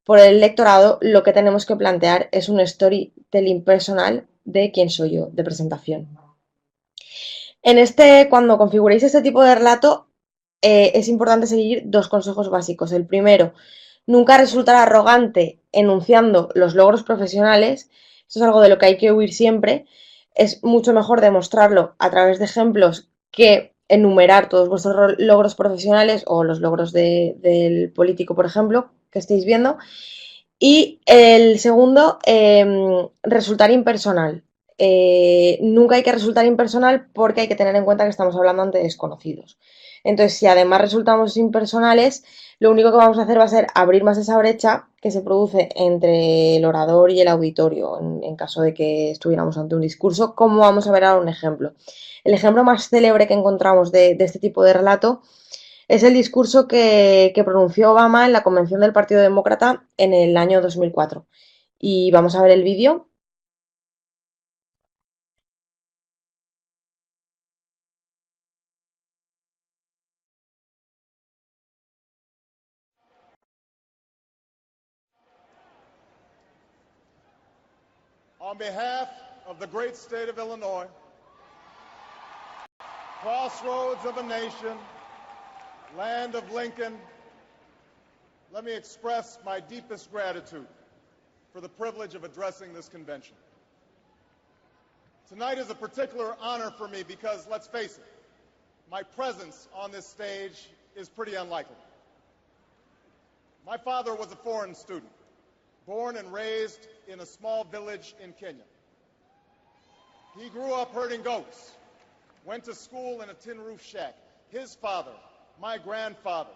Speaker 1: por el electorado. Lo que tenemos que plantear es un storytelling personal de quién soy yo, de presentación. Cuando configuréis este tipo de relato, es importante seguir dos consejos básicos. El primero, nunca resultar arrogante enunciando los logros profesionales. Esto es algo de lo que hay que huir siempre. Es mucho mejor demostrarlo a través de ejemplos que enumerar todos vuestros logros profesionales o los logros del político, por ejemplo, que estéis viendo. Y el segundo, resultar impersonal. Nunca hay que resultar impersonal porque hay que tener en cuenta que estamos hablando ante desconocidos. Entonces, si además resultamos impersonales, lo único que vamos a hacer va a ser abrir más esa brecha que se produce entre el orador y el auditorio, en caso de que estuviéramos ante un discurso, como vamos a ver ahora un ejemplo. El ejemplo más célebre que encontramos de este tipo de relato es el discurso que pronunció Obama en la convención del Partido Demócrata en el año 2004. Y vamos a ver el vídeo.
Speaker 7: On behalf of the great state of Illinois, crossroads of a nation, land of Lincoln, let me express my deepest gratitude for the privilege of addressing this convention. Tonight is a particular honor for me because, let's face it, my presence on this stage is pretty unlikely. My father was a foreign student, born and raised in a small village in Kenya. He grew up herding goats, went to school in a tin roof shack. His father, my grandfather,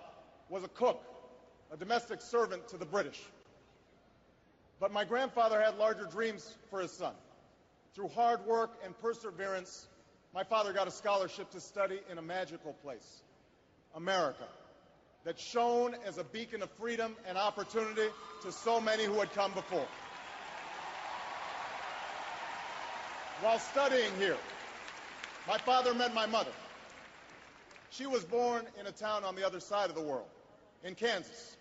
Speaker 7: was a cook, a domestic servant to the British. But my grandfather had larger dreams for his son. Through hard work and perseverance, my father got a scholarship to study in a magical place, America, that shone as a beacon of freedom and opportunity to so many who had come before. While studying here, my father met my mother. She was born in a town on the other side of the world, in Kansas.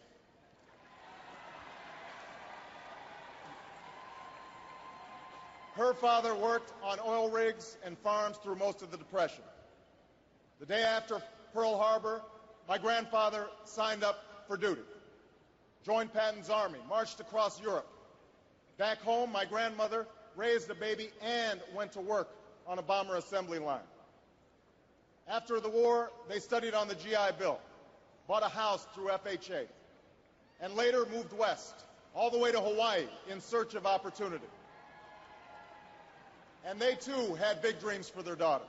Speaker 7: Her father worked on oil rigs and farms through most of the Depression. The day after Pearl Harbor, my grandfather signed up for duty, joined Patton's army, marched across Europe. Back home, my grandmother raised a baby and went to work on a bomber assembly line. After the war, they studied on the GI Bill, bought a house through FHA, and later moved west, all the way to Hawaii in search of opportunity. And they too had big dreams for their daughter.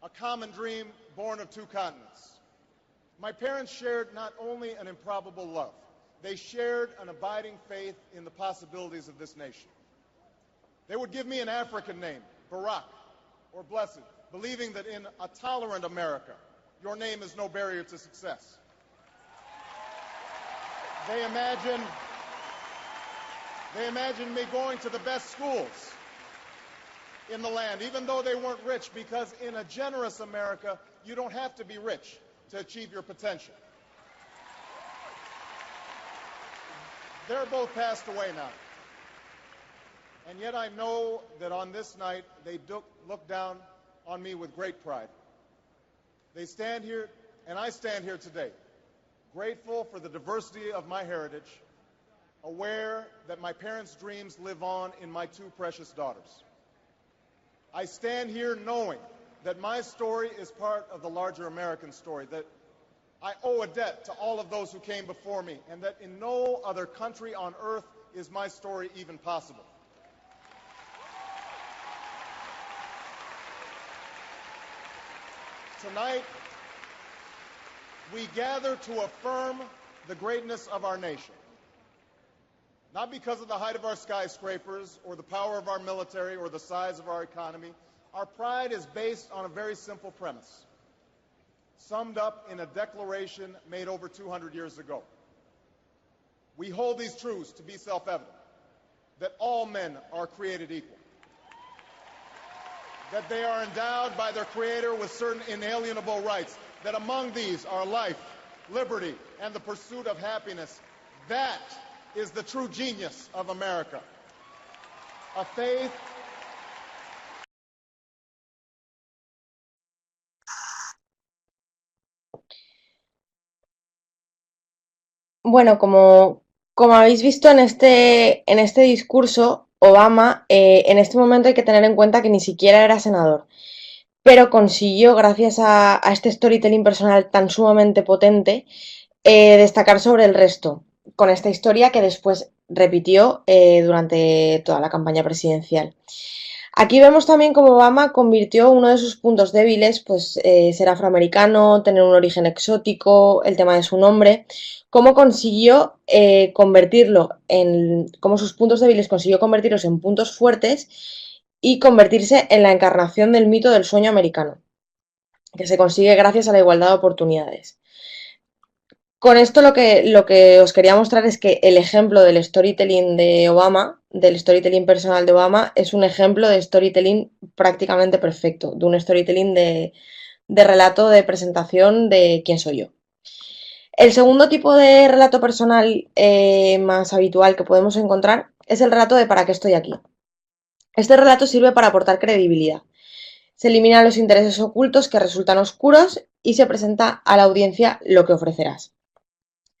Speaker 7: A common dream born of two continents. My parents shared not only an improbable love, they shared an abiding faith in the possibilities of this nation. They would give me an African name, Barak, or Blessed, believing that in a tolerant America, your name is no barrier to success. They imagined me going to the best schools in the land, even though they weren't rich, because in a generous America, you don't have to be rich to achieve your potential. They're both passed away now. And yet I know that on this night, they look down on me with great pride. They stand here, and I stand here today, grateful for the diversity of my heritage, aware that my parents' dreams live on in my two precious daughters. I stand here knowing that my story is part of the larger American story, that I owe a debt to all of those who came before me, and that in no other country on earth is my story even possible. Tonight, we gather to affirm the greatness of our nation. Not because of the height of our skyscrapers, or the power of our military, or the size of our economy. Our pride is based on a very simple premise, summed up in a declaration made over 200 years ago. We hold these truths to be self-evident, that all men are created equal, that they are endowed by their Creator with certain inalienable rights, that among these are life, liberty, and the pursuit of happiness. That is the true genius of America. A faith
Speaker 1: Bueno, como habéis visto en este discurso, Obama, en este momento hay que tener en cuenta que ni siquiera era senador, pero consiguió, gracias a este storytelling personal tan sumamente potente, destacar sobre el resto, con esta historia que después repitió durante toda la campaña presidencial. Aquí vemos también cómo Obama convirtió uno de sus puntos débiles, pues ser afroamericano, tener un origen exótico, el tema de su nombre, cómo consiguió cómo sus puntos débiles consiguió convertirlos en puntos fuertes y convertirse en la encarnación del mito del sueño americano, que se consigue gracias a la igualdad de oportunidades. Con esto lo que os quería mostrar es que el ejemplo del storytelling de Obama, del storytelling personal de Obama, es un ejemplo de storytelling prácticamente perfecto, de un storytelling de relato de presentación de quién soy yo. El segundo tipo de relato personal más habitual que podemos encontrar es el relato de ¿para qué estoy aquí? Este relato sirve para aportar credibilidad. Se eliminan los intereses ocultos que resultan oscuros y se presenta a la audiencia lo que ofrecerás.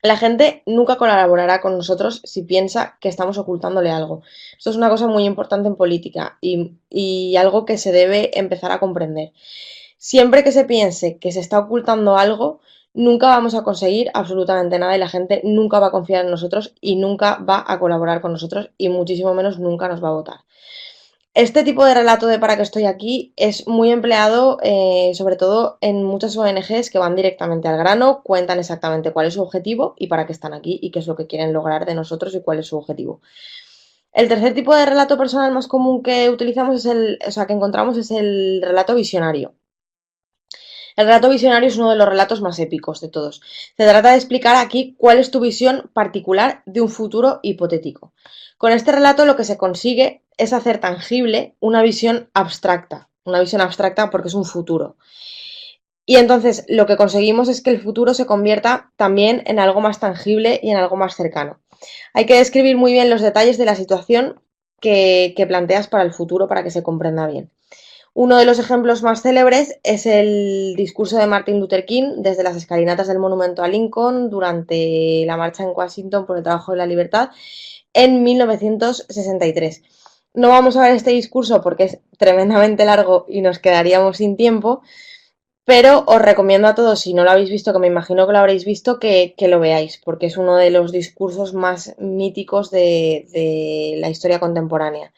Speaker 1: La gente nunca colaborará con nosotros si piensa que estamos ocultándole algo. Esto es una cosa muy importante en política y algo que se debe empezar a comprender. Siempre que se piense que se está ocultando algo, nunca vamos a conseguir absolutamente nada y la gente nunca va a confiar en nosotros y nunca va a colaborar con nosotros y muchísimo menos nunca nos va a votar. Este tipo de relato de ¿para qué estoy aquí? Es muy empleado sobre todo en muchas ONGs que van directamente al grano, cuentan exactamente cuál es su objetivo y para qué están aquí y qué es lo que quieren lograr de nosotros y cuál es su objetivo. El tercer tipo de relato personal más común que utilizamos que encontramos es el relato visionario. El relato visionario es uno de los relatos más épicos de todos. Se trata de explicar aquí cuál es tu visión particular de un futuro hipotético. Con este relato lo que se consigue es hacer tangible una visión abstracta porque es un futuro. Y entonces lo que conseguimos es que el futuro se convierta también en algo más tangible y en algo más cercano. Hay que describir muy bien los detalles de la situación que planteas para el futuro para que se comprenda bien. Uno de los ejemplos más célebres es el discurso de Martin Luther King desde las escalinatas del monumento a Lincoln durante la marcha en Washington por el trabajo de la libertad en 1963. No vamos a ver este discurso porque es tremendamente largo y nos quedaríamos sin tiempo, pero os recomiendo a todos, si no lo habéis visto, que me imagino que lo habréis visto, que lo veáis, porque es uno de los discursos más míticos de la historia contemporánea.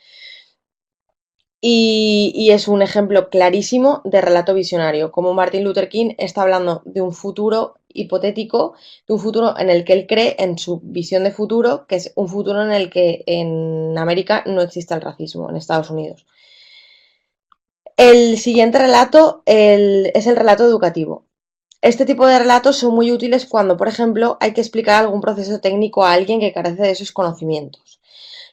Speaker 1: Y es un ejemplo clarísimo de relato visionario, como Martin Luther King está hablando de un futuro hipotético, de un futuro en el que él cree en su visión de futuro, que es un futuro en el que en América no existe el racismo, en Estados Unidos. El siguiente relato es el relato educativo. Este tipo de relatos son muy útiles cuando, por ejemplo, hay que explicar algún proceso técnico a alguien que carece de esos conocimientos.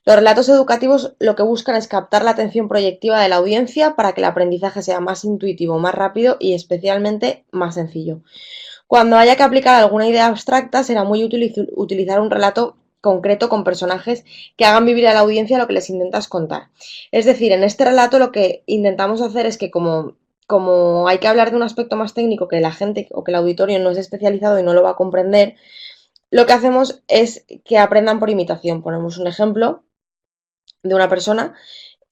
Speaker 1: Los relatos educativos lo que buscan es captar la atención proyectiva de la audiencia para que el aprendizaje sea más intuitivo, más rápido y especialmente más sencillo. Cuando haya que aplicar alguna idea abstracta, será muy útil utilizar un relato concreto con personajes que hagan vivir a la audiencia lo que les intentas contar. Es decir, en este relato lo que intentamos hacer es que como hay que hablar de un aspecto más técnico que la gente o que el auditorio no es especializado y no lo va a comprender, lo que hacemos es que aprendan por imitación. Ponemos un ejemplo de una persona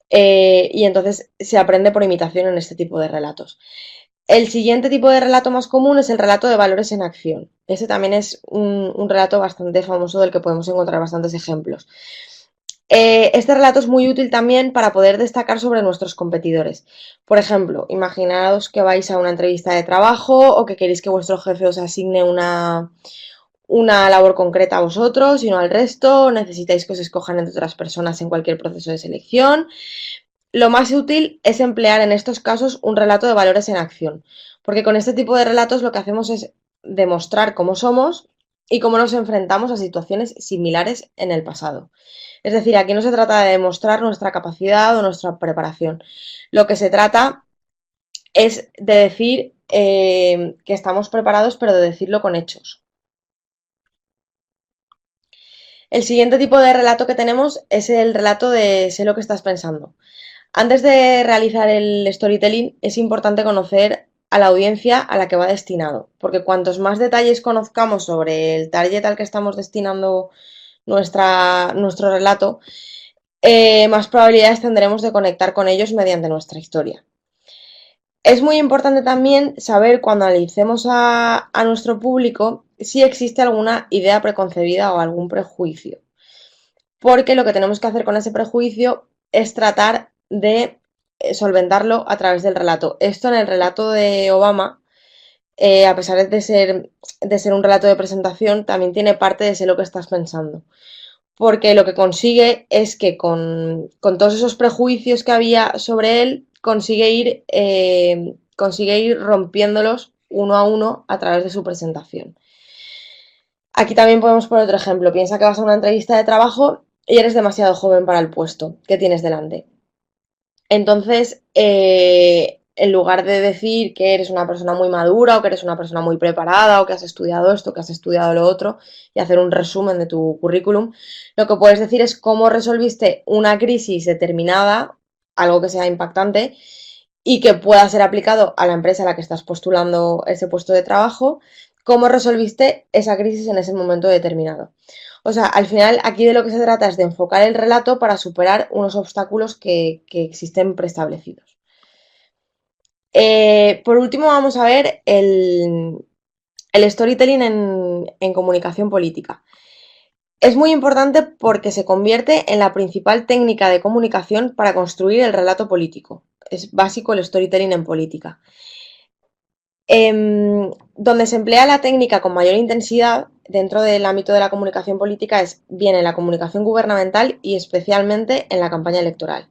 Speaker 1: y entonces se aprende por imitación en este tipo de relatos. El siguiente tipo de relato más común es el relato de valores en acción. Ese también es un relato bastante famoso del que podemos encontrar bastantes ejemplos. Este relato es muy útil también para poder destacar sobre nuestros competidores. Por ejemplo, imaginaos que vais a una entrevista de trabajo o que queréis que vuestro jefe os asigne una labor concreta a vosotros y no al resto, necesitáis que os escojan entre otras personas en cualquier proceso de selección. Lo más útil es emplear en estos casos un relato de valores en acción, porque con este tipo de relatos lo que hacemos es demostrar cómo somos y cómo nos enfrentamos a situaciones similares en el pasado. Es decir, aquí no se trata de demostrar nuestra capacidad o nuestra preparación. Lo que se trata es de decir que estamos preparados, pero de decirlo con hechos. El siguiente tipo de relato que tenemos es el relato de sé lo que estás pensando. Antes de realizar el storytelling es importante conocer a la audiencia a la que va destinado, porque cuantos más detalles conozcamos sobre el target al que estamos destinando nuestro relato, más probabilidades tendremos de conectar con ellos mediante nuestra historia. Es muy importante también saber cuando analicemos a nuestro público si existe alguna idea preconcebida o algún prejuicio, porque lo que tenemos que hacer con ese prejuicio es tratar de solventarlo a través del relato. Esto en el relato de Obama, a pesar de ser un relato de presentación, también tiene parte de sé lo que estás pensando. Porque lo que consigue es que con todos esos prejuicios que había sobre él, consigue ir rompiéndolos uno a uno a través de su presentación. Aquí también podemos poner otro ejemplo. Piensa que vas a una entrevista de trabajo y eres demasiado joven para el puesto que tienes delante. Entonces, en lugar de decir que eres una persona muy madura o que eres una persona muy preparada o que has estudiado esto, que has estudiado lo otro y hacer un resumen de tu currículum, lo que puedes decir es cómo resolviste una crisis determinada, algo que sea impactante y que pueda ser aplicado a la empresa a la que estás postulando ese puesto de trabajo, cómo resolviste esa crisis en ese momento determinado. O sea, al final aquí de lo que se trata es de enfocar el relato para superar unos obstáculos que existen preestablecidos. Por último vamos a ver el storytelling en comunicación política. Es muy importante porque se convierte en la principal técnica de comunicación para construir el relato político. Es básico el storytelling en política. Donde se emplea la técnica con mayor intensidad dentro del ámbito de la comunicación política es bien en la comunicación gubernamental y especialmente en la campaña electoral.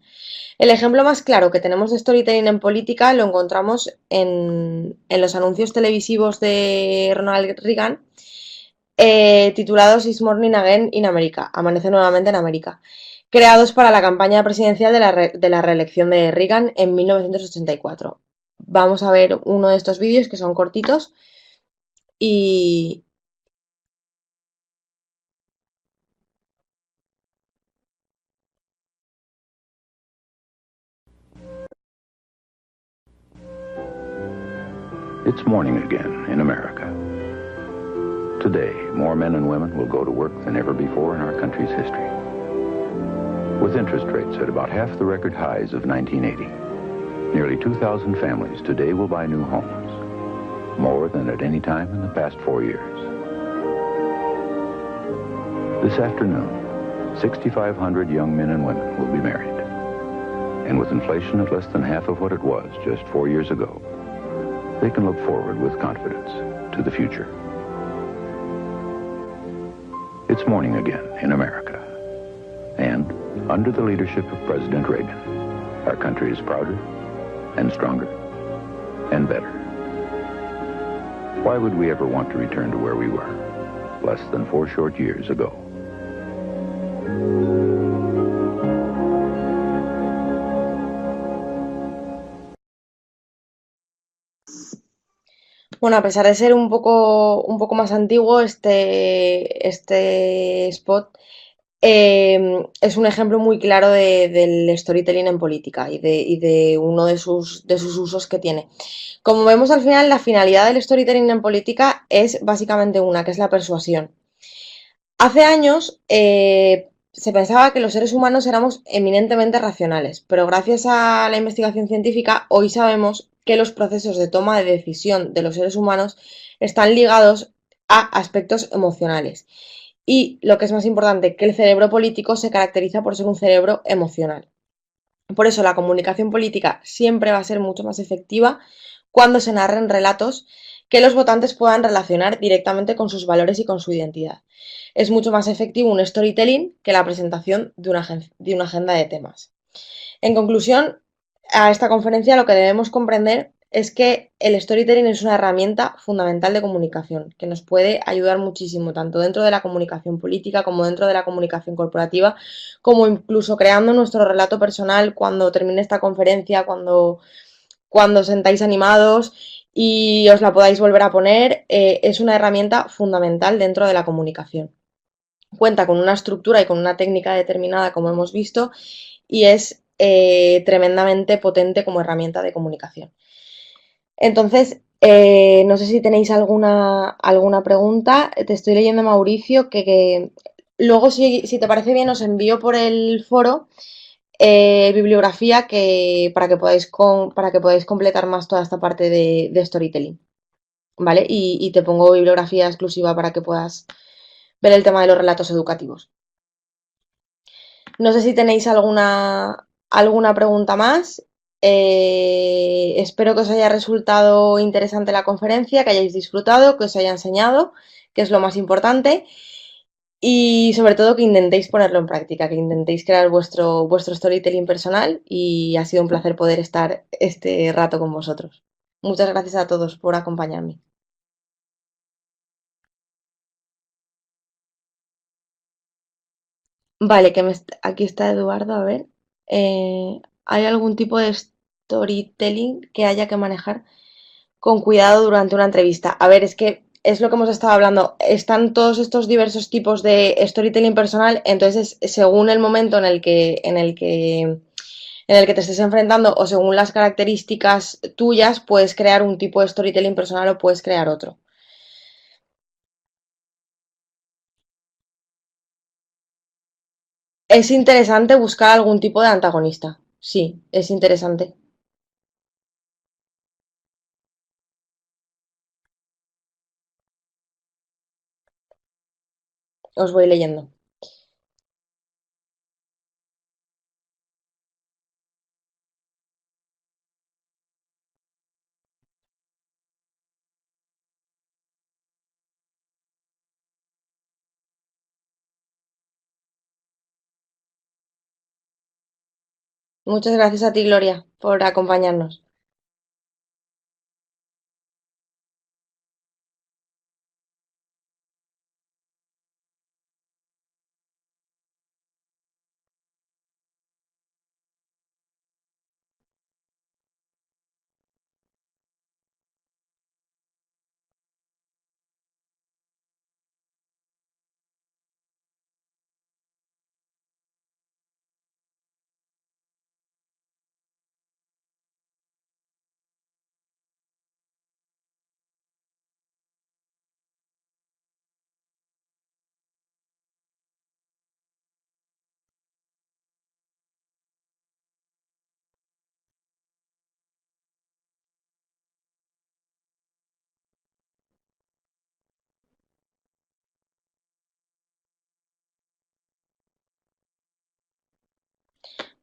Speaker 1: El ejemplo más claro que tenemos de storytelling en política lo encontramos en los anuncios televisivos de Ronald Reagan titulados Is Morning Again in America, Amanece nuevamente en América, creados para la campaña presidencial de la reelección de Reagan en 1984. Vamos a ver uno de estos vídeos que son cortitos y...
Speaker 8: It's morning again in America. Today, more men and women will go to work than ever before in our country's history. With interest rates at about half the record highs of 1980, nearly 2,000 families today will buy new homes, more than at any time in the past 4 years. This afternoon, 6,500 young men and women will be married. And with inflation at less than half of what it was just 4 years ago, they can look forward with confidence to the future. It's morning again in America. And under the leadership of President Reagan, our country is prouder and stronger and better. Why would we ever want to return to where we were less than 4 short years ago?
Speaker 1: Bueno, a pesar de ser un poco más antiguo, este spot es un ejemplo muy claro del storytelling en política y de uno de sus usos que tiene. Como vemos al final, la finalidad del storytelling en política es básicamente una, que es la persuasión. Hace años se pensaba que los seres humanos éramos eminentemente racionales, pero gracias a la investigación científica hoy sabemos que los procesos de toma de decisión de los seres humanos están ligados a aspectos emocionales. Y lo que es más importante, que el cerebro político se caracteriza por ser un cerebro emocional. Por eso la comunicación política siempre va a ser mucho más efectiva cuando se narren relatos que los votantes puedan relacionar directamente con sus valores y con su identidad. Es mucho más efectivo un storytelling que la presentación de una agenda de temas. En conclusión, a esta conferencia lo que debemos comprender es que el storytelling es una herramienta fundamental de comunicación que nos puede ayudar muchísimo, tanto dentro de la comunicación política como dentro de la comunicación corporativa, como incluso creando nuestro relato personal cuando termine esta conferencia, cuando os sentáis animados y os la podáis volver a poner, es una herramienta fundamental dentro de la comunicación. Cuenta con una estructura y con una técnica determinada, como hemos visto, y es tremendamente potente como herramienta de comunicación. Entonces, no sé si tenéis alguna pregunta. Te estoy leyendo, Mauricio, que luego, si te parece bien, os envío por el foro bibliografía para que podáis completar más toda esta parte de storytelling, ¿vale? Y te pongo bibliografía exclusiva para que puedas ver el tema de los relatos educativos. No sé si tenéis alguna pregunta más. Espero que os haya resultado interesante la conferencia, que hayáis disfrutado, que os haya enseñado, que es lo más importante. Y sobre todo que intentéis ponerlo en práctica, que intentéis crear vuestro storytelling personal y ha sido un placer poder estar este rato con vosotros. Muchas gracias a todos por acompañarme. Vale, aquí está Eduardo, a ver. ¿Hay algún tipo de storytelling que haya que manejar con cuidado durante una entrevista? A ver, es que es lo que hemos estado hablando. Están todos estos diversos tipos de storytelling personal, entonces según el momento en el que te estés enfrentando o según las características tuyas, puedes crear un tipo de storytelling personal o puedes crear otro. Es interesante buscar algún tipo de antagonista. Sí, es interesante. Os voy leyendo. Muchas gracias a ti, Gloria, por acompañarnos.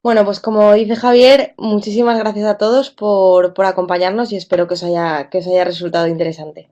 Speaker 1: Bueno, pues como dice Javier, muchísimas gracias a todos por acompañarnos y espero que os haya resultado interesante.